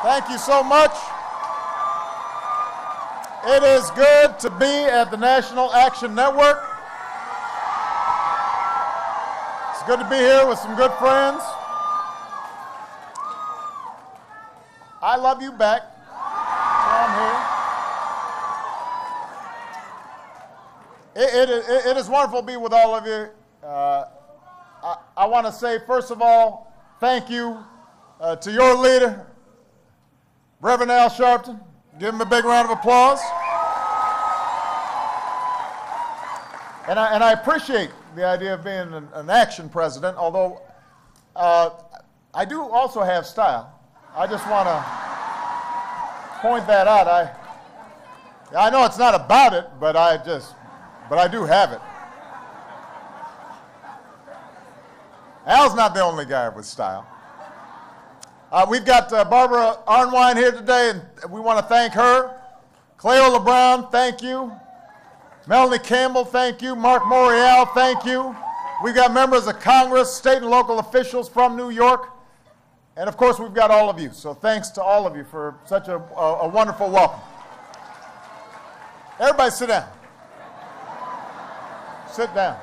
Thank you so much. It is good to be at the National Action Network. It's good to be here with some good friends. I love you back. So I'm here. It is wonderful to be with all of you. I want to say, first of all, thank you to your leader, Reverend Al Sharpton. Give him a big round of applause. And I appreciate the idea of being an action president, although I do also have style. I just want to point that out. I know it's not about it, but I do have it. Al's not the only guy with style. We've got Barbara Arnwine here today, and we want to thank her. Cleola Brown, thank you. Melanie Campbell, thank you. Mark Morial, thank you. We've got members of Congress, state and local officials from New York, and of course we've got all of you. So thanks to all of you for such a wonderful welcome. Everybody sit down. Sit down.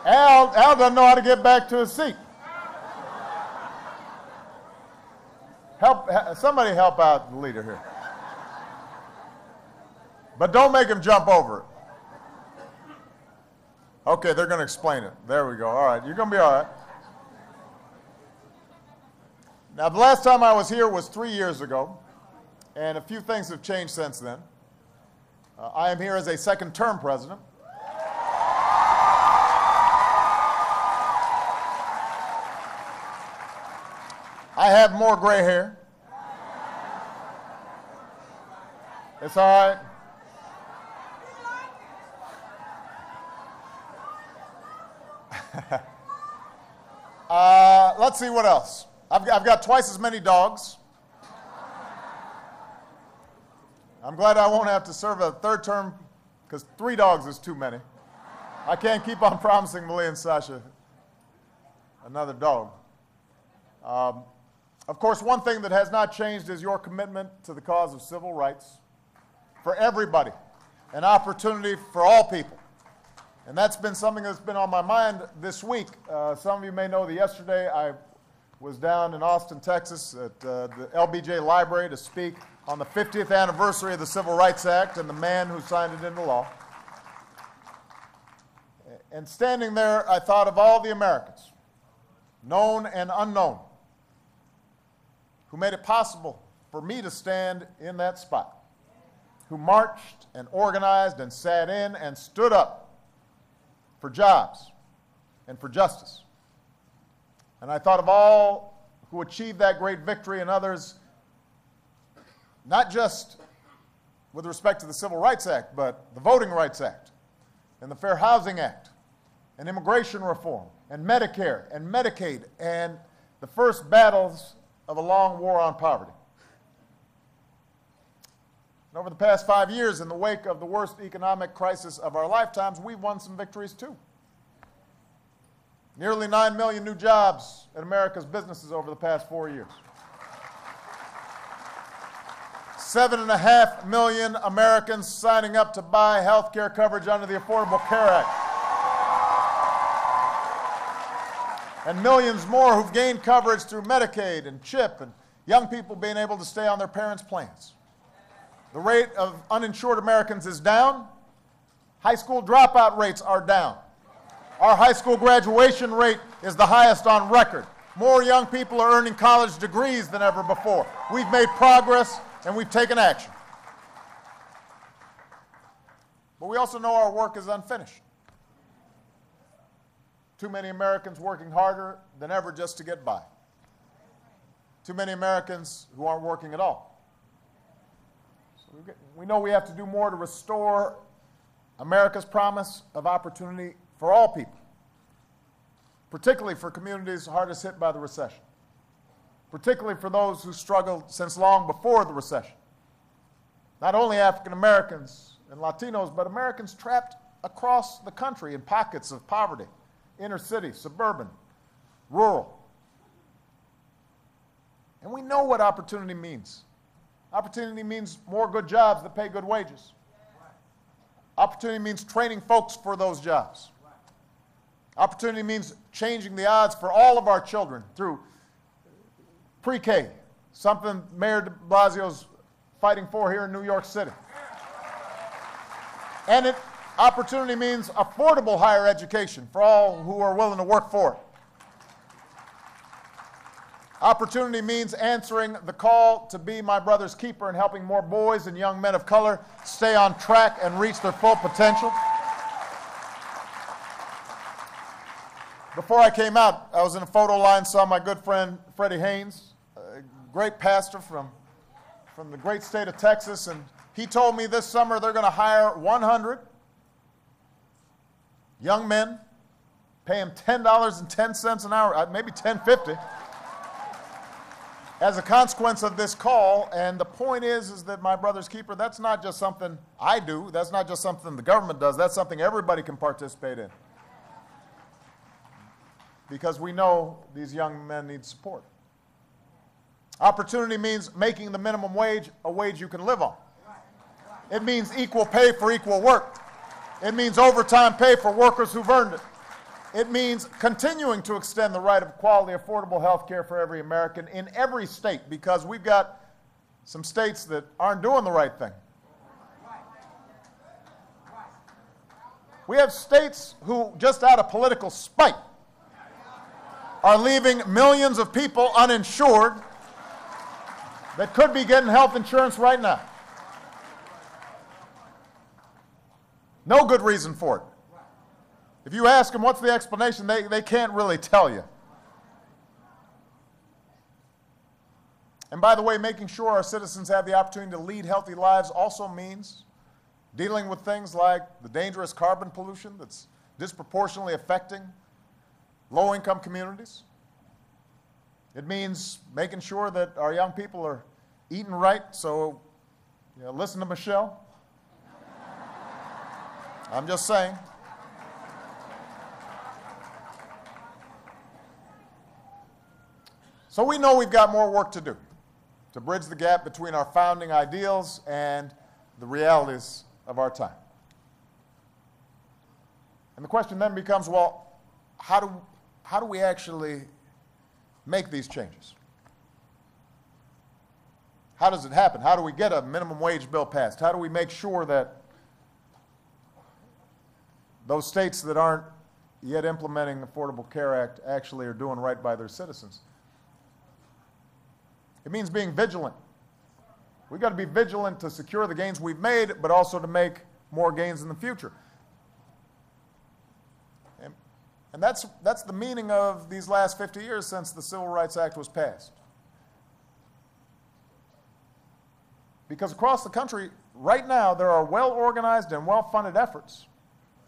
Al doesn't know how to get back to his seat. Somebody help out the leader here. But don't make him jump over it. Okay, they're going to explain it. There we go. All right, you're going to be all right. Now, the last time I was here was 3 years ago, and a few things have changed since then. I am here as a second-term president. I have more gray hair. It's all right. Let's see what else. I've got twice as many dogs. I'm glad I won't have to serve a third term because 3 dogs is too many. I can't keep on promising Malia and Sasha another dog. Of course, one thing that has not changed is your commitment to the cause of civil rights for everybody, an opportunity for all people. And that's been something that's been on my mind this week. Some of you may know that yesterday I was down in Austin, Texas at the LBJ Library to speak on the 50th anniversary of the Civil Rights Act and the man who signed it into law. And standing there, I thought of all the Americans, known and unknown, who made it possible for me to stand in that spot, who marched and organized and sat in and stood up for jobs and for justice. And I thought of all who achieved that great victory and others, not just with respect to the Civil Rights Act, but the Voting Rights Act and the Fair Housing Act and immigration reform and Medicare and Medicaid and the first battles of a long war on poverty. And over the past 5 years, in the wake of the worst economic crisis of our lifetimes, we've won some victories too. Nearly 9 million new jobs in America's businesses over the past 4 years. 7.5 million Americans signing up to buy health care coverage under the Affordable Care Act. And millions more who've gained coverage through Medicaid and CHIP, and young people being able to stay on their parents' plans. The rate of uninsured Americans is down. High school dropout rates are down. Our high school graduation rate is the highest on record. More young people are earning college degrees than ever before. We've made progress and we've taken action. But we also know our work is unfinished. Too many Americans working harder than ever just to get by. Too many Americans who aren't working at all. So we know we have to do more to restore America's promise of opportunity for all people, particularly for communities hardest hit by the recession, particularly for those who struggled since long before the recession. Not only African Americans and Latinos, but Americans trapped across the country in pockets of poverty, inner city, suburban, rural. And we know what opportunity means. Opportunity means more good jobs that pay good wages. Opportunity means training folks for those jobs. Opportunity means changing the odds for all of our children through pre-K, something Mayor de Blasio's fighting for here in New York City. And opportunity means affordable higher education for all who are willing to work for it. Opportunity means answering the call to be my brother's keeper and helping more boys and young men of color stay on track and reach their full potential. Before I came out, I was in a photo line, saw my good friend Freddie Haynes, a great pastor from the great state of Texas, and he told me this summer they're going to hire 100 young men, pay them $10.10 an hour, maybe $10.50, as a consequence of this call. And the point is that my brother's keeper, that's not just something I do, that's not just something the government does, that's something everybody can participate in. Because we know these young men need support. Opportunity means making the minimum wage a wage you can live on. It means equal pay for equal work. It means overtime pay for workers who've earned it. It means continuing to extend the right of quality, affordable health care for every American in every state, because we've got some states that aren't doing the right thing. We have states who, just out of political spite, are leaving millions of people uninsured that could be getting health insurance right now. No good reason for it. If you ask them what's the explanation, they can't really tell you. And by the way, making sure our citizens have the opportunity to lead healthy lives also means dealing with things like the dangerous carbon pollution that's disproportionately affecting low-income communities. It means making sure that our young people are eating right, so listen to Michelle. I'm just saying. So we know we've got more work to do to bridge the gap between our founding ideals and the realities of our time. And the question then becomes, well, how do we actually make these changes? How does it happen? How do we get a minimum wage bill passed? How do we make sure that those states that aren't yet implementing the Affordable Care Act actually are doing right by their citizens? It means being vigilant. We've got to be vigilant to secure the gains we've made, but also to make more gains in the future. And that's the meaning of these last 50 years since the Civil Rights Act was passed. Because across the country, right now, there are well-organized and well-funded efforts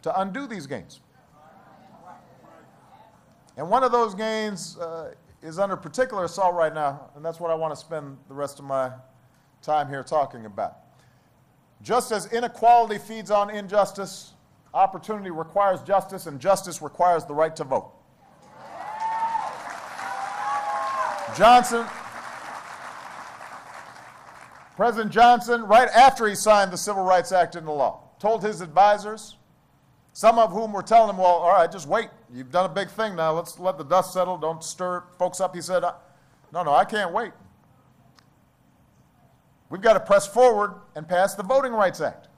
to undo these gains. And one of those gains is under particular assault right now, and that's what I want to spend the rest of my time here talking about. Just as inequality feeds on injustice, opportunity requires justice, and justice requires the right to vote. President Johnson, right after he signed the Civil Rights Act into law, told his advisors, some of whom were telling him, well, all right, just wait. You've done a big thing now. Let's let the dust settle. Don't stir folks up. He said, no, I can't wait. We've got to press forward and pass the Voting Rights Act.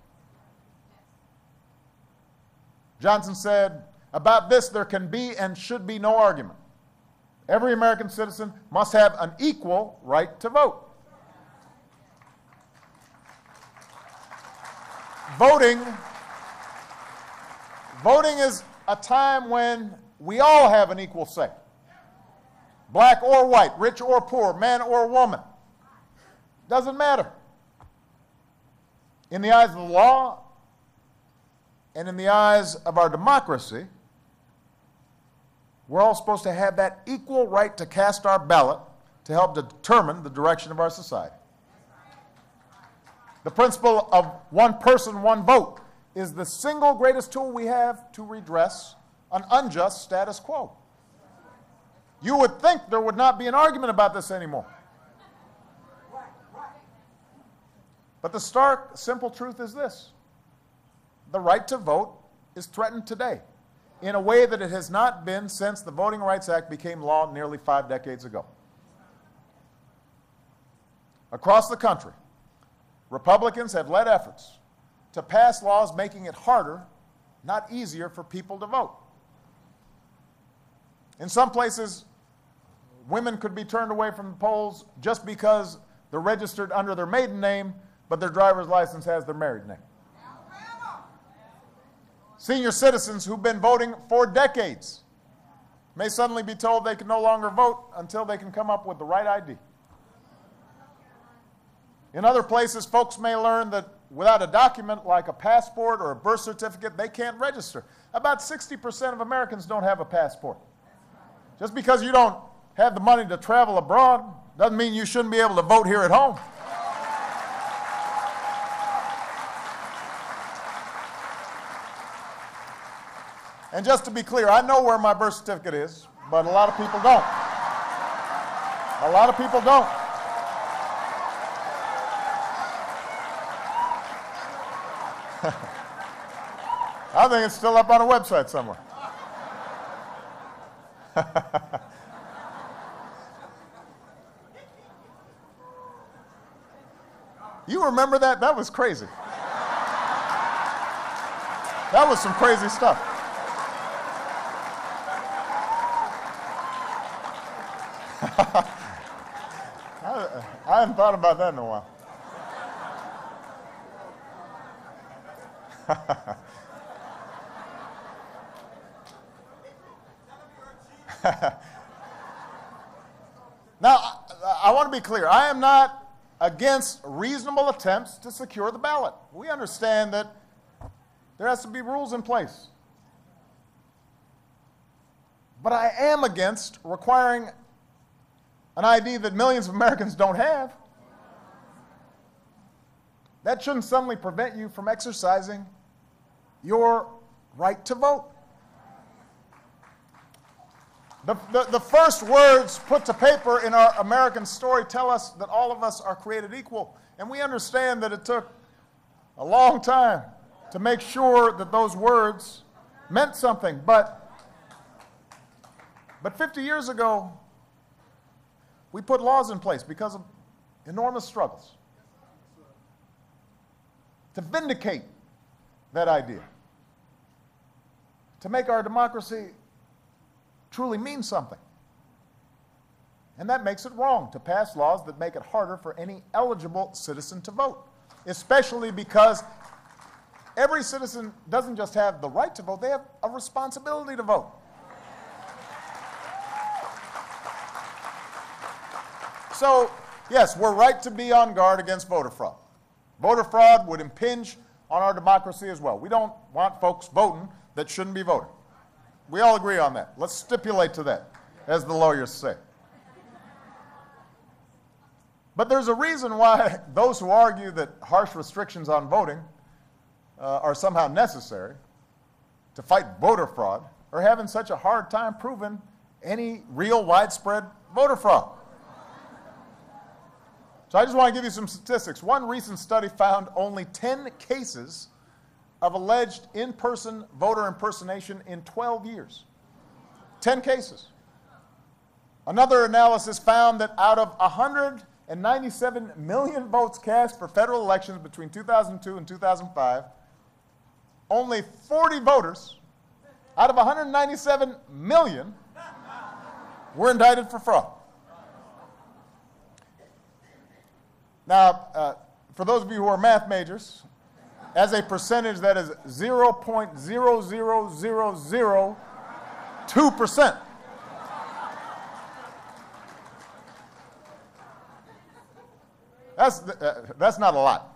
Johnson said, about this there can be and should be no argument. Every American citizen must have an equal right to vote. Voting is a time when we all have an equal say. Black or white, rich or poor, man or woman. Doesn't matter. In the eyes of the law and in the eyes of our democracy, we're all supposed to have that equal right to cast our ballot to help determine the direction of our society. The principle of one person, one vote is the single greatest tool we have to redress an unjust status quo. You would think there would not be an argument about this anymore. But the stark, simple truth is this: the right to vote is threatened today in a way that it has not been since the Voting Rights Act became law nearly 5 decades ago. Across the country, Republicans have led efforts to pass laws making it harder, not easier, for people to vote. In some places, women could be turned away from the polls just because they're registered under their maiden name, but their driver's license has their married name. Senior citizens who've been voting for decades may suddenly be told they can no longer vote until they can come up with the right ID. In other places, folks may learn that without a document like a passport or a birth certificate, they can't register. About 60% of Americans don't have a passport. Just because you don't have the money to travel abroad doesn't mean you shouldn't be able to vote here at home. And just to be clear, I know where my birth certificate is, but a lot of people don't. A lot of people don't. I think it's still up on a website somewhere. You remember that? That was crazy. That was some crazy stuff. I hadn't thought about that in a while. Now, I want to be clear. I am not against reasonable attempts to secure the ballot. We understand that there has to be rules in place. But I am against requiring an ID that millions of Americans don't have. That shouldn't suddenly prevent you from exercising your right to vote. The first words put to paper in our American story tell us that all of us are created equal. And we understand that it took a long time to make sure that those words meant something. But 50 years ago, we put laws in place because of enormous struggles to vindicate that idea, to make our democracy truly mean something. And that makes it wrong to pass laws that make it harder for any eligible citizen to vote, especially because every citizen doesn't just have the right to vote, they have a responsibility to vote. So, yes, we're right to be on guard against voter fraud. Voter fraud would impinge on our democracy as well. We don't want folks voting that shouldn't be voting. We all agree on that. Let's stipulate to that, as the lawyers say. But there's a reason why those who argue that harsh restrictions on voting are somehow necessary to fight voter fraud are having such a hard time proving any real widespread voter fraud. So I just want to give you some statistics. One recent study found only 10 cases of alleged in-person voter impersonation in 12 years. 10 cases. Another analysis found that out of 197 million votes cast for federal elections between 2002 and 2005, only 40 voters out of 197 million were indicted for fraud. Now, for those of you who are math majors, as a percentage, that is 0.00002%. That's not a lot.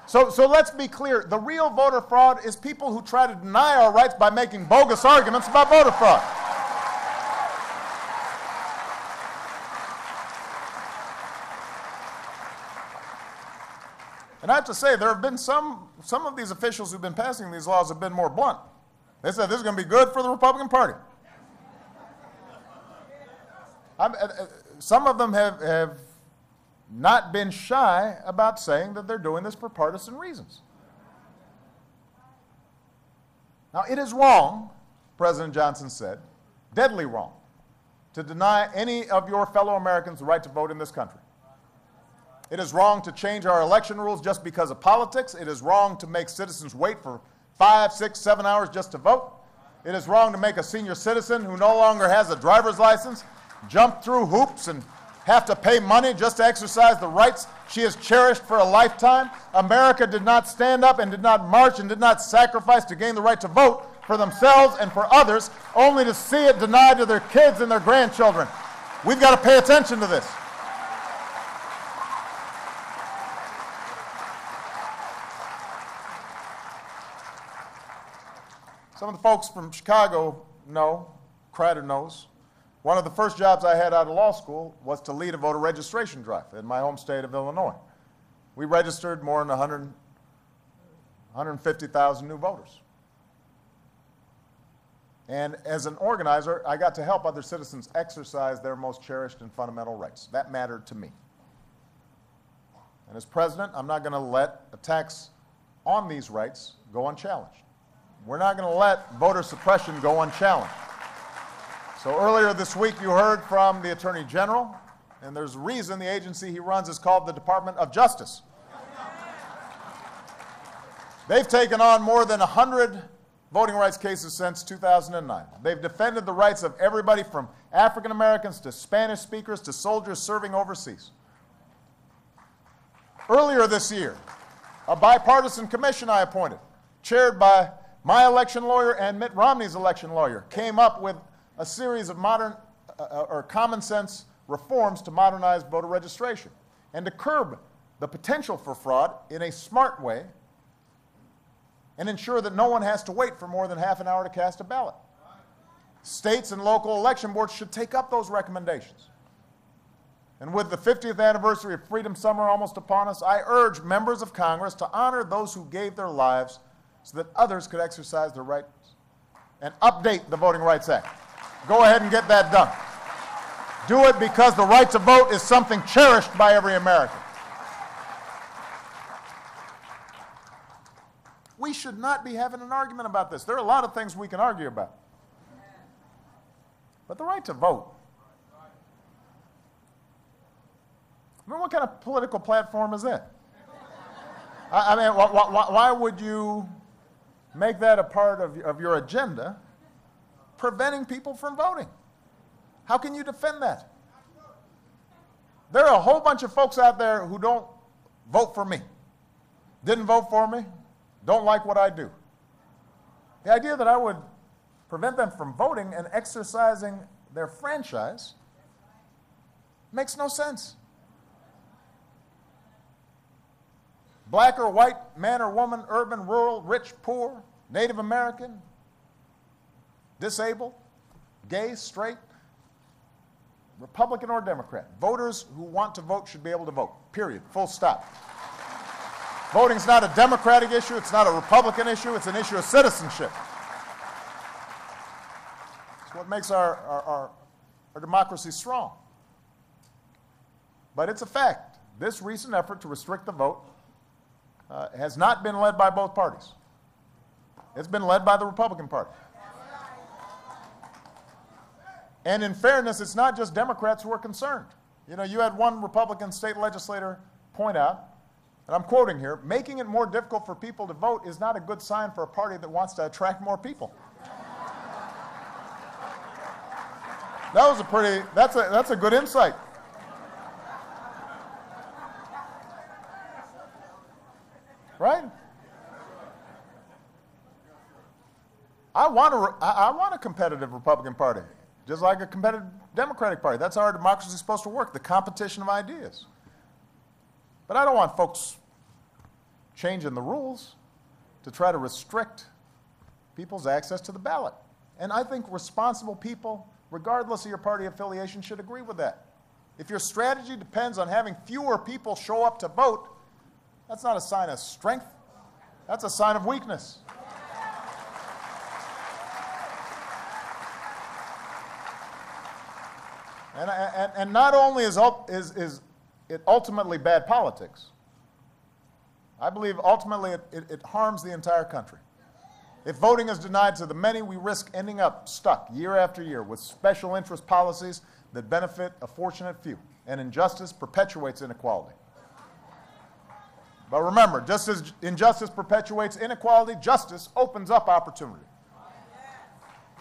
So let's be clear. The real voter fraud is people who try to deny our rights by making bogus arguments about voter fraud. And I have to say, there have been some of these officials who've been passing these laws have been more blunt. They said this is going to be good for the Republican Party. Some of them have not been shy about saying that they're doing this for partisan reasons. Now, it is wrong, President Johnson said, deadly wrong, to deny any of your fellow Americans the right to vote in this country. It is wrong to change our election rules just because of politics. It is wrong to make citizens wait for 5, 6, 7 hours just to vote. It is wrong to make a senior citizen who no longer has a driver's license jump through hoops and have to pay money just to exercise the rights she has cherished for a lifetime. America did not stand up and did not march and did not sacrifice to gain the right to vote for themselves and for others, only to see it denied to their kids and their grandchildren. We've got to pay attention to this. Some of the folks from Chicago know, Crider knows, one of the first jobs I had out of law school was to lead a voter registration drive in my home state of Illinois. We registered more than 150,000 new voters. And as an organizer, I got to help other citizens exercise their most cherished and fundamental rights. That mattered to me. And as president, I'm not going to let attacks on these rights go unchallenged. We're not going to let voter suppression go unchallenged. So earlier this week, you heard from the Attorney General, and there's a reason the agency he runs is called the Department of Justice. They've taken on more than 100 voting rights cases since 2009. They've defended the rights of everybody from African Americans to Spanish speakers to soldiers serving overseas. Earlier this year, a bipartisan commission I appointed, chaired by my election lawyer and Mitt Romney's election lawyer, came up with a series of modern or common sense reforms to modernize voter registration and to curb the potential for fraud in a smart way and ensure that no one has to wait for more than half an hour to cast a ballot. States and local election boards should take up those recommendations. And with the 50th anniversary of Freedom Summer almost upon us, I urge members of Congress to honor those who gave their lives so that others could exercise their rights and update the Voting Rights Act. Go ahead and get that done. Do it because the right to vote is something cherished by every American. We should not be having an argument about this. There are a lot of things we can argue about. But the right to vote. I mean, what kind of political platform is that? I mean, why would you make that a part of your agenda, preventing people from voting? How can you defend that? There are a whole bunch of folks out there who don't vote for me, didn't vote for me, don't like what I do. The idea that I would prevent them from voting and exercising their franchise makes no sense. Black or white, man or woman, urban, rural, rich, poor, Native American, disabled, gay, straight, Republican or Democrat. Voters who want to vote should be able to vote, period, full stop. Voting's not a Democratic issue, it's not a Republican issue, it's an issue of citizenship. It's what makes our democracy strong. But it's a fact. This recent effort to restrict the vote has not been led by both parties. It's been led by the Republican Party. And in fairness, it's not just Democrats who are concerned. You know, you had one Republican state legislator point out, and I'm quoting here, making it more difficult for people to vote is not a good sign for a party that wants to attract more people. That was that's a good insight. Right? I want a competitive Republican Party, just like a competitive Democratic Party. That's how our democracy is supposed to work, the competition of ideas. But I don't want folks changing the rules to try to restrict people's access to the ballot. And I think responsible people, regardless of your party affiliation, should agree with that. If your strategy depends on having fewer people show up to vote, that's not a sign of strength. That's a sign of weakness. And not only is it ultimately bad politics, I believe ultimately it harms the entire country. If voting is denied to the many, we risk ending up stuck year after year with special interest policies that benefit a fortunate few, and injustice perpetuates inequality. But remember, just as injustice perpetuates inequality, justice opens up opportunity.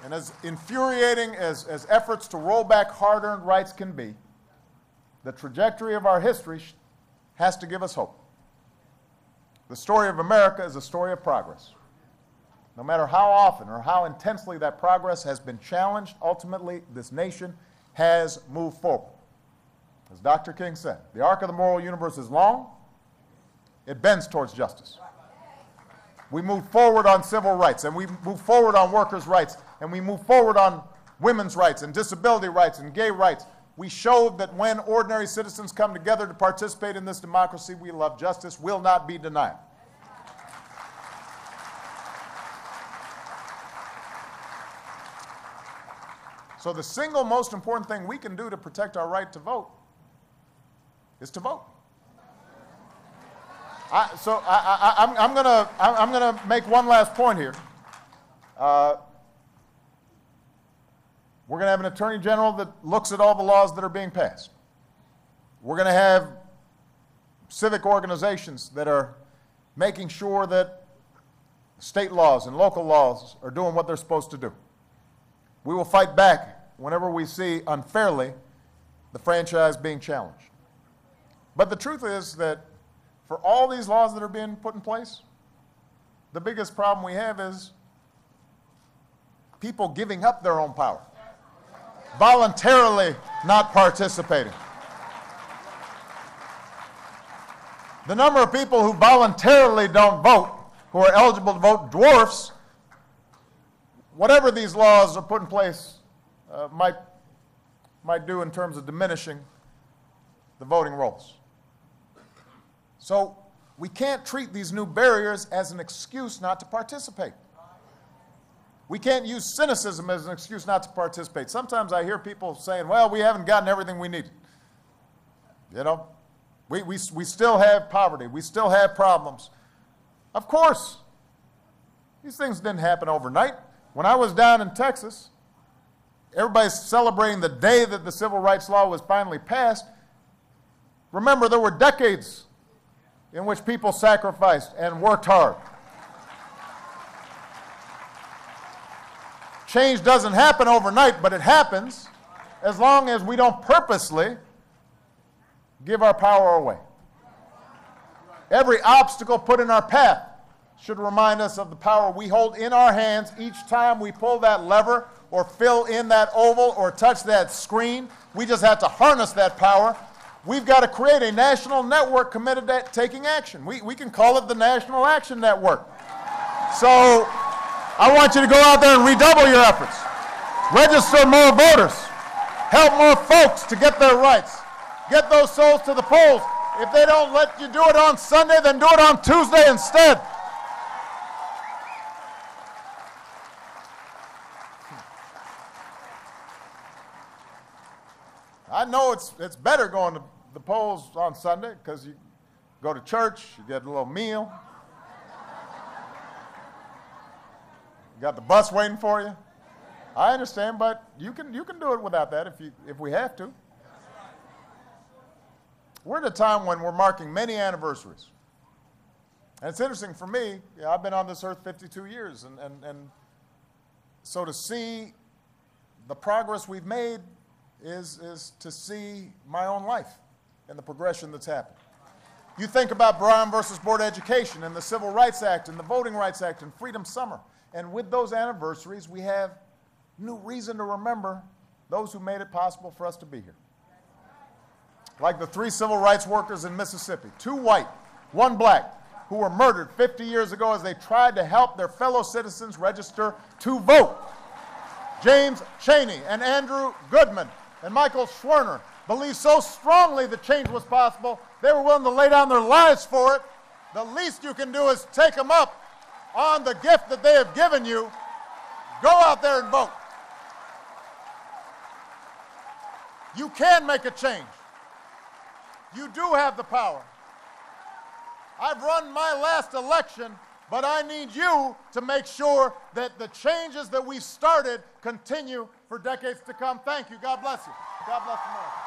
And as infuriating as efforts to roll back hard-earned rights can be, the trajectory of our history has to give us hope. The story of America is a story of progress. No matter how often or how intensely that progress has been challenged, ultimately this nation has moved forward. As Dr. King said, the arc of the moral universe is long, it bends towards justice. We move forward on civil rights, and we move forward on workers' rights, and we move forward on women's rights and disability rights and gay rights. We showed that when ordinary citizens come together to participate in this democracy we love, justice will not be denied. So the single most important thing we can do to protect our right to vote is to vote. I'm going to make one last point here. We're going to have an attorney general that looks at all the laws that are being passed. We're going to have civic organizations that are making sure that state laws and local laws are doing what they're supposed to do. We will fight back whenever we see unfairly the franchise being challenged. But the truth is that for all these laws that are being put in place, the biggest problem we have is people giving up their own power, voluntarily not participating. The number of people who voluntarily don't vote, who are eligible to vote, dwarfs whatever these laws are put in place might do in terms of diminishing the voting rolls. So we can't treat these new barriers as an excuse not to participate. We can't use cynicism as an excuse not to participate. Sometimes I hear people saying, well, we haven't gotten everything we needed. You know, we still have poverty. We still have problems. Of course, these things didn't happen overnight. When I was down in Texas, everybody's celebrating the day that the civil rights law was finally passed. Remember, there were decades in which people sacrificed and worked hard. Change doesn't happen overnight, but it happens as long as we don't purposely give our power away. Every obstacle put in our path should remind us of the power we hold in our hands each time we pull that lever or fill in that oval or touch that screen. We just have to harness that power. We've got to create a national network committed to taking action. We can call it the National Action Network. So I want you to go out there and redouble your efforts. Register more voters. Help more folks to get their rights. Get those souls to the polls. If they don't let you do it on Sunday, then do it on Tuesday instead. I know it's better going to the polls on Sunday because you go to church, you get a little meal. You got the bus waiting for you. I understand, but you can do it without that if we have to. We're at a time when we're marking many anniversaries. And it's interesting for me, I've been on this earth 52 years, and so to see the progress we've made is to see my own life and the progression that's happened. You think about Brown versus Board of Education and the Civil Rights Act and the Voting Rights Act and Freedom Summer. And with those anniversaries, we have new reason to remember those who made it possible for us to be here. Like the 3 civil rights workers in Mississippi, 2 white, 1 black, who were murdered 50 years ago as they tried to help their fellow citizens register to vote. James Chaney and Andrew Goodman and Michael Schwerner believed so strongly that change was possible, they were willing to lay down their lives for it. The least you can do is take them up on the gift that they have given you. Go out there and vote. You can make a change. You do have the power. I've run my last election, but I need you to make sure that the changes that we started continue for decades to come. Thank you. God bless you. God bless America.